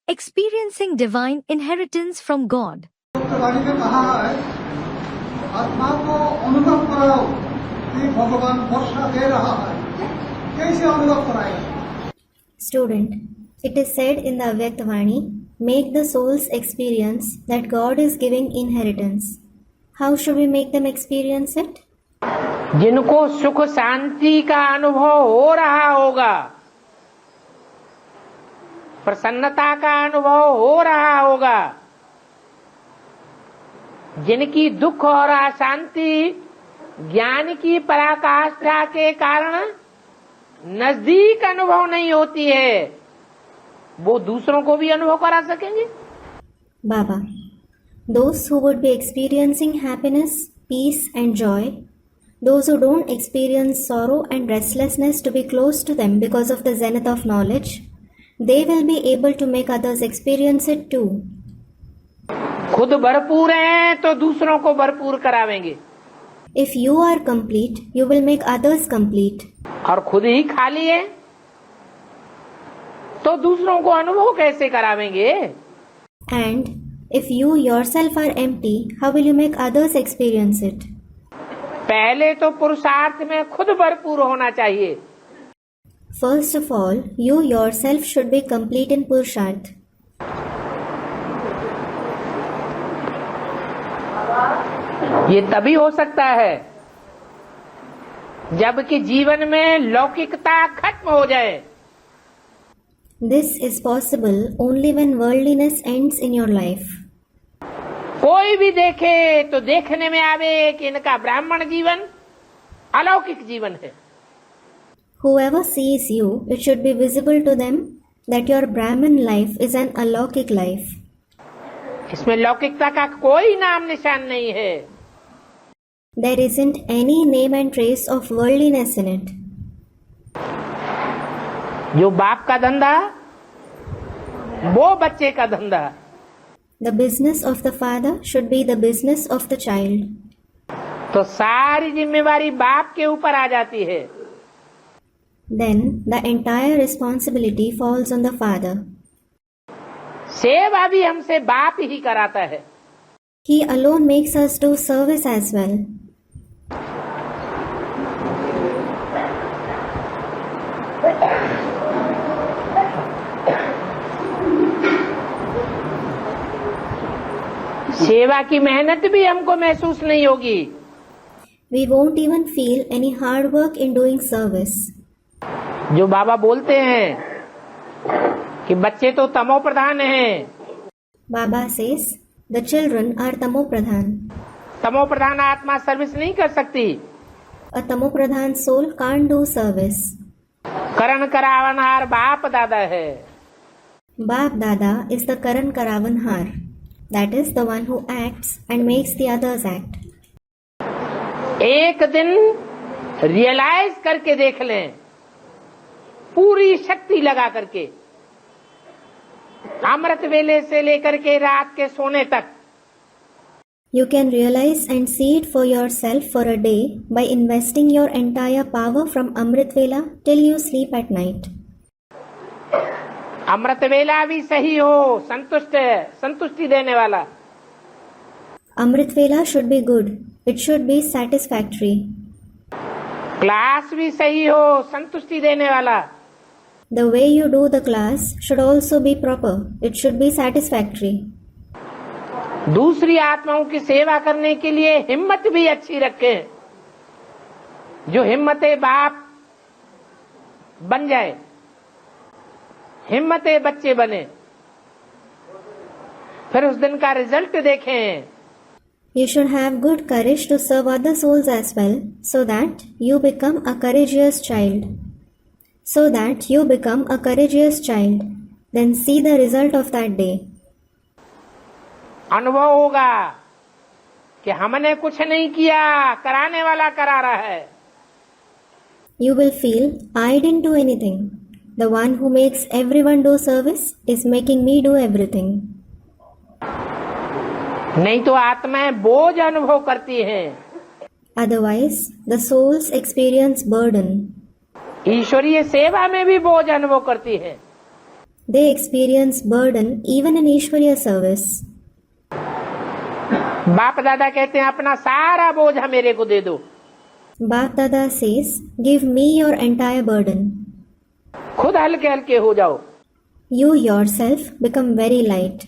experiencing divine inheritance from God. वाणी में कहा है आत्मा को अनुभव कराओ कि भगवान वर्षा दे रहा है, कैसे अनुभव कराएगा? Student, it is said in the Avyaktvani, make the souls experience that God is giving inheritance. How should we make them experience it? जिनको सुख शांति का अनुभव हो रहा होगा, प्रसन्नता का अनुभव हो रहा होगा, जिनकी दुख और अशांति ज्ञान की पराकाष्ठा के कारण नजदीक अनुभव नहीं होती है, वो दूसरों को भी अनुभव करा सकेंगे। Baba, those who would be experiencing happiness, peace and joy, those who don't experience sorrow and restlessness to be close to them because of the zenith of knowledge, they will be able to make others experience it too. खुद भरपूर हैं तो दूसरों को भरपूर करावेंगे। If you are complete, you will make others complete. और खुद ही खाली है तो दूसरों को अनुभव कैसे करावेंगे? And if you yourself are empty, how will you make others experience it? पहले तो पुरुषार्थ में खुद भरपूर होना चाहिए। First of all, you yourself should be complete in Purusharth. ये तभी हो सकता है जबकि जीवन में लौकिकता खत्म हो जाए। This is possible only when worldliness ends in your life. कोई भी देखे तो देखने में आवे कि इनका ब्राह्मण जीवन अलौकिक जीवन है। Whoever sees you, it should be visible to them that your Brahmin life is an alaukic life. इसमें लौकिकता का कोई नाम निशान नहीं है। There isn't any name and trace of worldliness in it. जो बाप का धंधा वो बच्चे का धंधा। The business of the father should be the business of the child. तो सारी जिम्मेवारी बाप के ऊपर आ जाती है। Then the entire responsibility falls on the father. सेवा भी हमसे बाप ही कराता है। He alone makes us do service as well. सेवा की मेहनत भी हमको महसूस नहीं होगी। We won't even feel any hard work in doing service. जो बाबा बोलते हैं कि बच्चे तो तमो प्रधान हैं। Baba says, the children are Tamo Pradhan. तमो प्रधान आत्मा सर्विस नहीं कर सकती। A Tamo Pradhan soul can't do service. करण करावनहार बाप दादा है। Bap Dada is the Karan Karavanhar. That is the one who acts and makes the others act. एक दिन रियलाइज करके देख लें, पूरी शक्ति लगा करके, अमृत वेले से लेकर के रात के सोने तक। You can realize and see it for yourself for a day by investing your entire power from Amrit Vela till you sleep at night. अमृत वेला भी सही हो, संतुष्टि देने वाला। Amrit Vela should be good. It should be satisfactory. Class भी सही हो, संतुष्टि देने वाला। The way you do the class should also be proper. It should be satisfactory. दूसरी आत्माओं की सेवा करने के लिए हिम्मत भी अच्छी रखें। जो हिम्मते बाप बन जाए, हिम्मते बच्चे बने, फिर उस दिन का रिजल्ट देखें। You should have good courage to serve other souls as well, so that you become a courageous child. So that you become a courageous child. Then see the result of that day. अनुभव होगा कि हमने कुछ नहीं किया, कराने वाला करा रहा है। You will feel, I didn't do anything. The one who makes everyone do service is making me do everything. नहीं तो आत्माएं बोझ अनुभव करती हैं। Otherwise, the souls experience burden. ईश्वरीय सेवा में भी बोझ अनुभव करती है। They experience burden even in Ishwariya service. बाप दादा कहते हैं अपना सारा बोझ मेरे को दे दो, Bap Dada says, give me your entire burden. खुद हल्के हल्के हो जाओ। You yourself become very light.